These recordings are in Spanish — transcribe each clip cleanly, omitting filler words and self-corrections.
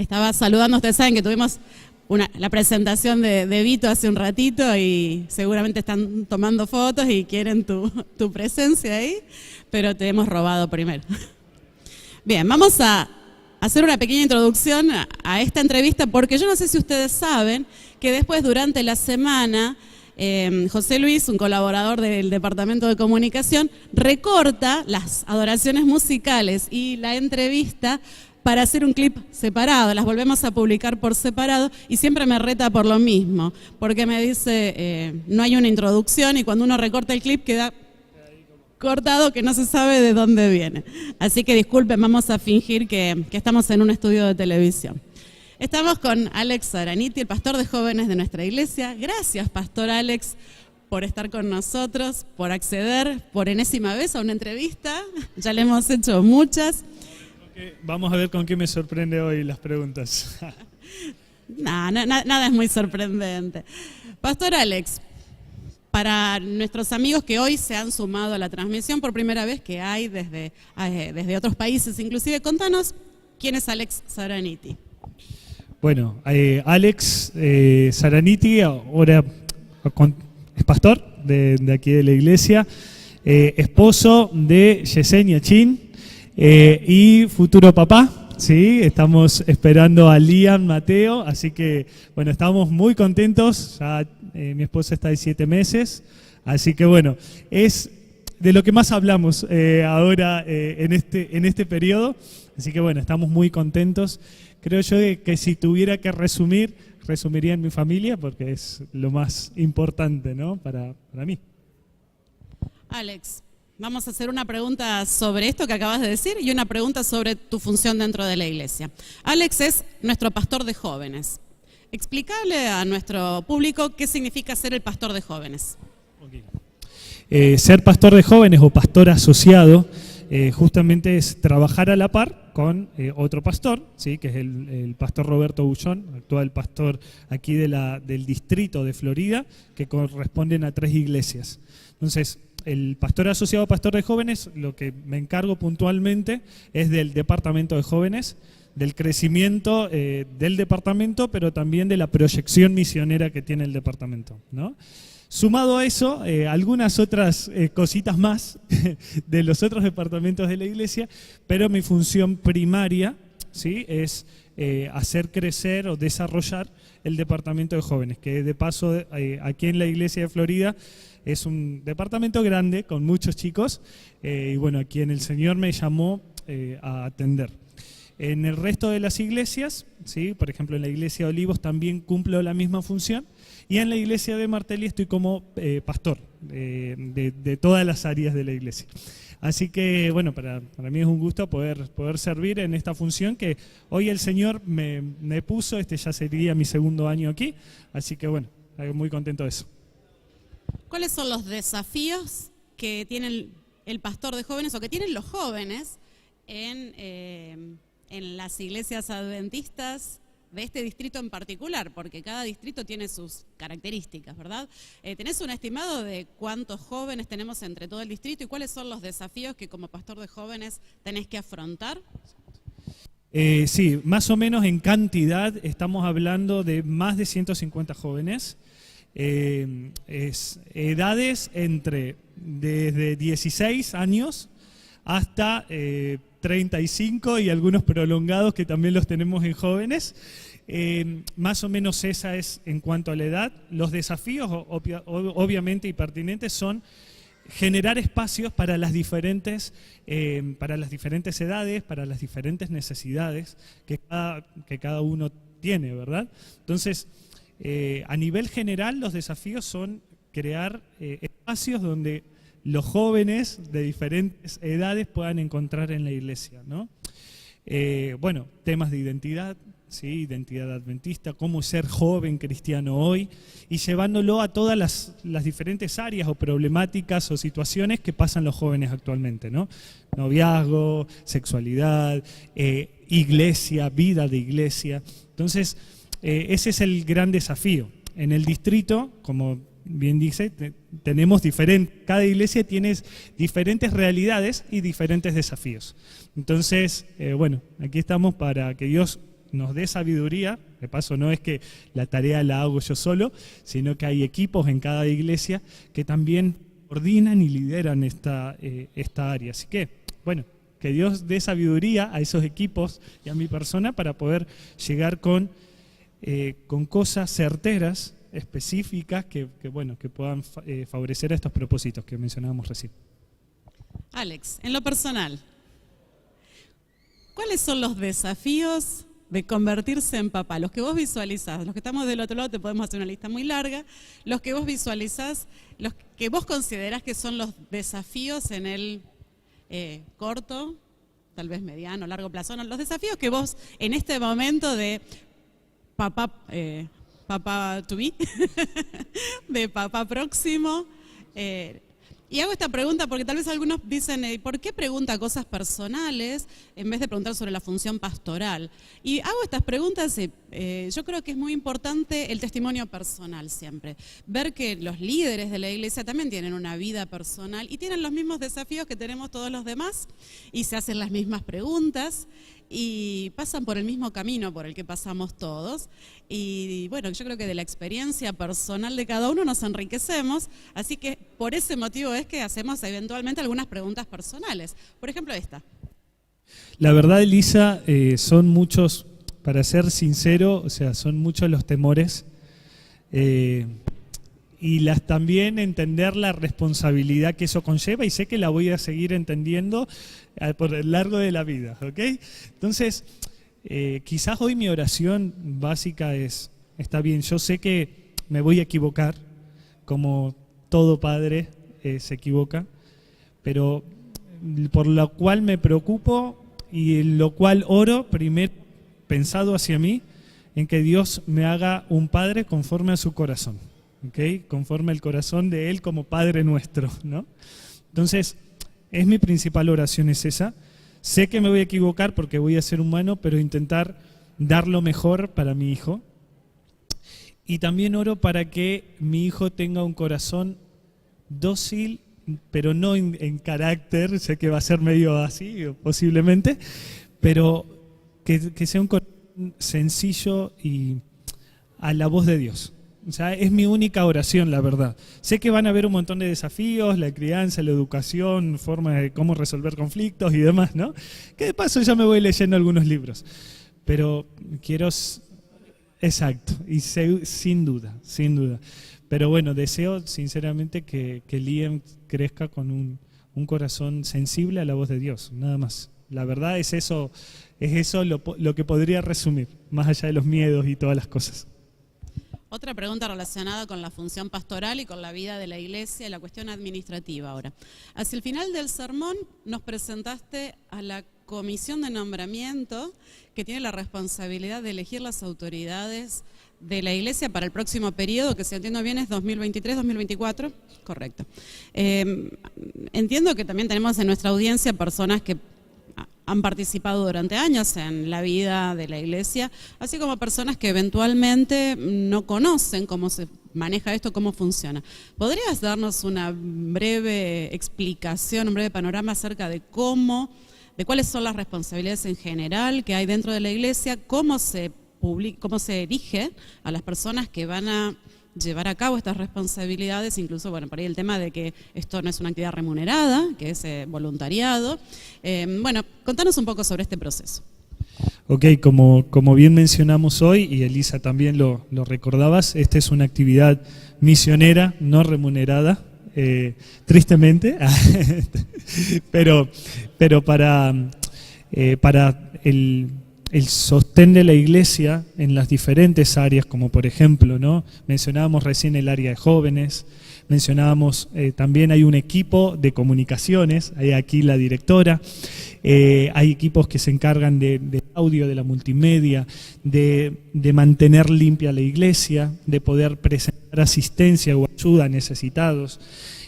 Estaba saludando, ustedes saben que tuvimos la presentación de Vito hace un ratito y seguramente están tomando fotos y quieren tu presencia ahí, pero te hemos robado primero. Bien, vamos a hacer una pequeña introducción a esta entrevista porque yo no sé si ustedes saben que después durante la semana José Luis, un colaborador del Departamento de Comunicación, recorta las adoraciones musicales y la entrevista para hacer un clip separado, las volvemos a publicar por separado y siempre me reta por lo mismo, porque me dice no hay una introducción y cuando uno recorta el clip queda cortado que no se sabe de dónde viene. Así que disculpen, vamos a fingir que estamos en un estudio de televisión. Estamos con Alex Zaraniti, el pastor de jóvenes de nuestra iglesia. Gracias, Pastor Alex, por estar con nosotros, por acceder por enésima vez a una entrevista. Ya le hemos hecho muchas. Vamos a ver con qué me sorprende hoy las preguntas. Nada es muy sorprendente. Pastor Alex, para nuestros amigos que hoy se han sumado a la transmisión por primera vez, que hay desde otros países inclusive, contanos quién es Alex Zaraniti. Bueno, Alex Zaraniti ahora es pastor de aquí de la iglesia, esposo de Yesenia Chin y futuro papá. Sí, estamos esperando a Liam Mateo, así que bueno, estamos muy contentos. Ya mi esposa está de 7 meses, así que bueno, es de lo que más hablamos ahora en este periodo. Así que bueno, estamos muy contentos. Creo yo que si tuviera que resumiría en mi familia, porque es lo más importante, ¿no? para mí. Alex, vamos a hacer una pregunta sobre esto que acabas de decir y una pregunta sobre tu función dentro de la iglesia. Alex es nuestro pastor de jóvenes. Explícale a nuestro público qué significa ser el pastor de jóvenes. Okay. Ser pastor de jóvenes o pastor asociado justamente es trabajar a la par con otro pastor, ¿sí? Que es el pastor Roberto Bullón, actual pastor aquí del distrito de Florida, que corresponden a 3 iglesias. Entonces, el pastor asociado pastor de jóvenes, lo que me encargo puntualmente es del departamento de jóvenes, del crecimiento del departamento, pero también de la proyección misionera que tiene el departamento, ¿no? Sumado a eso, algunas otras cositas más de los otros departamentos de la iglesia, pero mi función primaria, ¿sí? Es hacer crecer o desarrollar el departamento de jóvenes, que de paso aquí en la iglesia de Florida es un departamento grande con muchos chicos y bueno, a quien el Señor me llamó a atender. En el resto de las iglesias, ¿sí? Por ejemplo en la iglesia de Olivos también cumplo la misma función y en la iglesia de Martelli estoy como pastor de todas las áreas de la iglesia. Así que bueno, para mí es un gusto poder servir en esta función que hoy el Señor me puso, ya sería mi 2º año aquí, así que bueno, muy contento de eso. ¿Cuáles son los desafíos que tiene el pastor de jóvenes o que tienen los jóvenes en las iglesias adventistas de este distrito en particular? Porque cada distrito tiene sus características, ¿verdad? ¿Tenés un estimado de cuántos jóvenes tenemos entre todo el distrito y cuáles son los desafíos que como pastor de jóvenes tenés que afrontar? Sí, más o menos en cantidad estamos hablando de más de 150 jóvenes. Edades desde 16 años hasta 35 y algunos prolongados que también los tenemos en jóvenes. Más o menos esa es en cuanto a la edad. Los desafíos obviamente y pertinentes son generar espacios para las diferentes edades, para las diferentes necesidades que cada uno tiene, ¿verdad? Entonces, a nivel general los desafíos son crear espacios donde los jóvenes de diferentes edades puedan encontrar en la iglesia, ¿no? Bueno, temas de identidad, ¿sí? Identidad adventista, cómo ser joven cristiano hoy y llevándolo a todas las diferentes áreas o problemáticas o situaciones que pasan los jóvenes actualmente, ¿no? Noviazgo, sexualidad, iglesia, vida de iglesia. Entonces, ese es el gran desafío. En el distrito, como bien dice, cada iglesia tiene diferentes realidades y diferentes desafíos. Entonces, bueno, aquí estamos para que Dios nos dé sabiduría. De paso, no es que la tarea la hago yo solo, sino que hay equipos en cada iglesia que también coordinan y lideran esta área. Así que, bueno, que Dios dé sabiduría a esos equipos y a mi persona para poder llegar con cosas certeras, específicas, que puedan favorecer a estos propósitos que mencionábamos recién. Alex, en lo personal, ¿cuáles son los desafíos de convertirse en papá? Los que vos visualizás, los que estamos del otro lado te podemos hacer una lista muy larga, los que vos visualizás, los que vos considerás que son los desafíos en el corto, tal vez mediano, largo plazo, no, los desafíos que vos en este momento de papá to be, de papá próximo, y hago esta pregunta porque tal vez algunos dicen, ¿por qué pregunta cosas personales en vez de preguntar sobre la función pastoral? Y hago estas preguntas, yo creo que es muy importante el testimonio personal siempre. Ver que los líderes de la iglesia también tienen una vida personal y tienen los mismos desafíos que tenemos todos los demás y se hacen las mismas preguntas y pasan por el mismo camino por el que pasamos todos. Y bueno, yo creo que de la experiencia personal de cada uno nos enriquecemos, así que por ese motivo es que hacemos eventualmente algunas preguntas personales. Por ejemplo, esta. La verdad, Elisa, son muchos, para ser sincero, o sea, son muchos los temores y también entender la responsabilidad que eso conlleva, y sé que la voy a seguir entendiendo por el largo de la vida, ¿ok? Entonces, quizás hoy mi oración básica está bien, yo sé que me voy a equivocar, como todo padre se equivoca, pero por lo cual me preocupo y en lo cual oro, primero pensado hacia mí, en que Dios me haga un padre conforme a su corazón, ¿okay? Conforme al corazón de Él como Padre nuestro, ¿no? Entonces, es mi principal oración, es esa. Sé que me voy a equivocar porque voy a ser humano, pero intentar dar lo mejor para mi hijo. Y también oro para que mi hijo tenga un corazón dócil, pero no en carácter, sé que va a ser medio así, posiblemente, pero que sea un corazón sencillo y a la voz de Dios. O sea, es mi única oración, la verdad. Sé que van a haber un montón de desafíos, la crianza, la educación, forma de cómo resolver conflictos y demás, ¿no? Que de paso ya me voy leyendo algunos libros. Pero quiero... Exacto, y sin duda. Pero bueno, deseo sinceramente que Liam crezca con un corazón sensible a la voz de Dios, nada más. La verdad es eso lo que podría resumir, más allá de los miedos y todas las cosas. Otra pregunta relacionada con la función pastoral y con la vida de la iglesia y la cuestión administrativa ahora. Hacia el final del sermón nos presentaste a la comisión de nombramiento que tiene la responsabilidad de elegir las autoridades de la iglesia para el próximo periodo, que si entiendo bien es 2023-2024, correcto. Entiendo que también tenemos en nuestra audiencia personas que han participado durante años en la vida de la iglesia, así como personas que eventualmente no conocen cómo se maneja esto, cómo funciona. ¿Podrías darnos una breve explicación, un breve panorama acerca de cuáles son las responsabilidades en general que hay dentro de la iglesia, cómo se elige a las personas que van a llevar a cabo estas responsabilidades, incluso, bueno, por ahí el tema de que esto no es una actividad remunerada, que es voluntariado. Bueno, contanos un poco sobre este proceso. Ok, como bien mencionamos hoy, y Elisa también lo recordabas, esta es una actividad misionera no remunerada, tristemente, pero para el sostén de la iglesia en las diferentes áreas, como por ejemplo, ¿no? Mencionábamos recién el área de jóvenes, mencionábamos también hay un equipo de comunicaciones, hay aquí la directora, hay equipos que se encargan de audio, de la multimedia, de mantener limpia la iglesia, de poder presentar asistencia o ayuda a necesitados,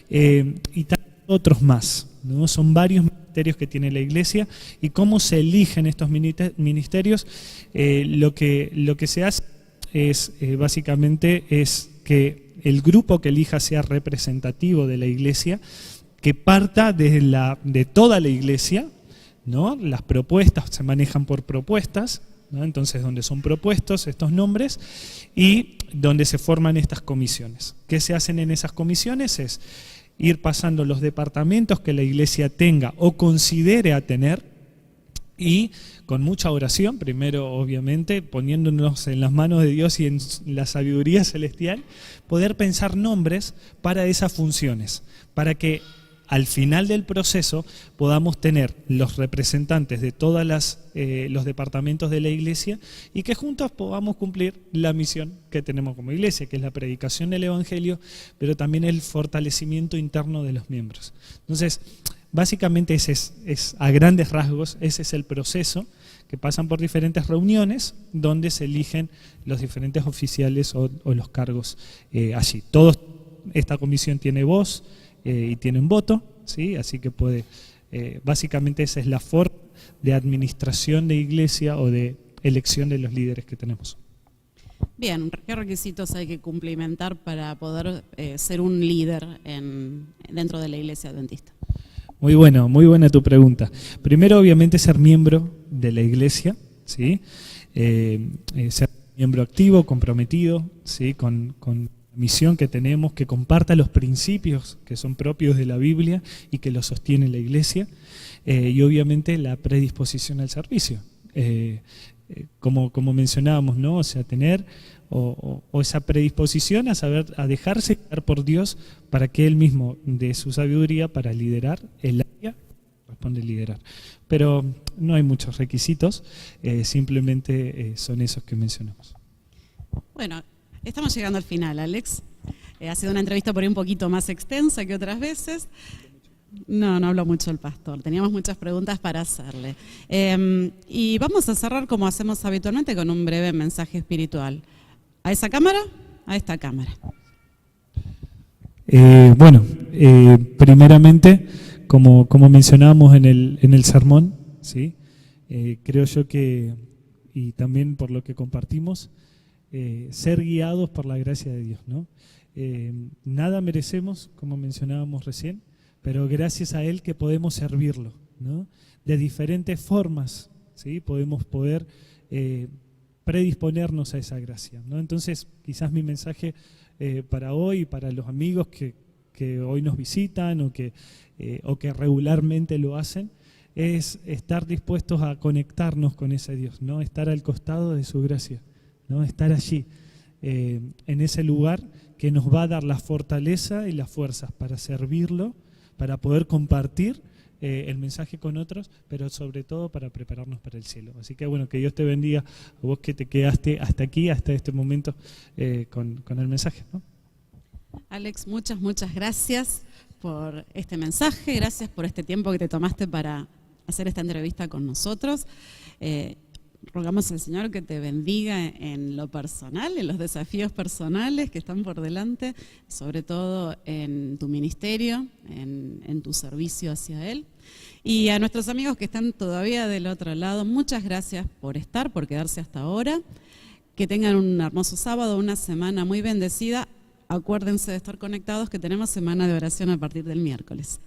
y otros más, ¿no? Son varios ministerios que tiene la iglesia, y cómo se eligen estos ministerios. Lo que se hace es básicamente es que el grupo que elija sea representativo de la iglesia, que parta de toda la iglesia, ¿no? Las propuestas se manejan por propuestas, ¿no? Entonces, donde son propuestos estos nombres y donde se forman estas comisiones. ¿Qué se hacen en esas comisiones? Es ir pasando los departamentos que la iglesia tenga o considere a tener y con mucha oración, primero obviamente poniéndonos en las manos de Dios y en la sabiduría celestial, poder pensar nombres para esas funciones, para que al final del proceso podamos tener los representantes de todos los departamentos de la iglesia y que juntos podamos cumplir la misión que tenemos como iglesia, que es la predicación del evangelio, pero también el fortalecimiento interno de los miembros. Entonces, básicamente ese es a grandes rasgos, ese es el proceso, que pasan por diferentes reuniones donde se eligen los diferentes oficiales o los cargos allí. Esta comisión tiene voz y tienen voto, ¿sí? Así que básicamente esa es la forma de administración de iglesia o de elección de los líderes que tenemos. Bien, ¿qué requisitos hay que cumplimentar para poder ser un líder dentro de la iglesia adventista? Muy buena tu pregunta. Primero, obviamente, ser miembro de la iglesia, ¿sí? Ser miembro activo, comprometido, ¿sí? Con la misión que tenemos, que comparta los principios que son propios de la Biblia y que los sostiene la iglesia, y obviamente la predisposición al servicio. Como mencionábamos, ¿no? O sea, tener esa predisposición a dejarse guiar por Dios para que Él mismo dé su sabiduría para liderar el área, responde liderar. Pero no hay muchos requisitos, simplemente son esos que mencionamos. Bueno, estamos llegando al final, Alex. Ha sido una entrevista por ahí un poquito más extensa que otras veces. No habló mucho el pastor, teníamos muchas preguntas para hacerle. Y vamos a cerrar como hacemos habitualmente con un breve mensaje espiritual. ¿A esa cámara? A esta cámara. Primeramente, como mencionábamos en el sermón, ¿sí? Creo yo que, y también por lo que compartimos, ser guiados por la gracia de Dios, ¿no? Nada merecemos, como mencionábamos recién, pero gracias a Él que podemos servirlo, ¿no? De diferentes formas, ¿sí? Podemos predisponernos a esa gracia, ¿no? Entonces, quizás mi mensaje para hoy, para los amigos que hoy nos visitan o que regularmente lo hacen, es estar dispuestos a conectarnos con ese Dios, ¿no? Estar al costado de su gracia, ¿no? Estar allí, en ese lugar que nos va a dar la fortaleza y las fuerzas para servirlo, para poder compartir el mensaje con otros, pero sobre todo para prepararnos para el cielo. Así que bueno, que Dios te bendiga a vos que te quedaste hasta aquí, hasta este momento con el mensaje, ¿no? Alex, muchas gracias por este mensaje, gracias por este tiempo que te tomaste para hacer esta entrevista con nosotros. Rogamos al Señor que te bendiga en lo personal, en los desafíos personales que están por delante, sobre todo en tu ministerio, en tu servicio hacia Él. Y a nuestros amigos que están todavía del otro lado, muchas gracias por quedarse hasta ahora. Que tengan un hermoso sábado, una semana muy bendecida. Acuérdense de estar conectados que tenemos semana de oración a partir del miércoles.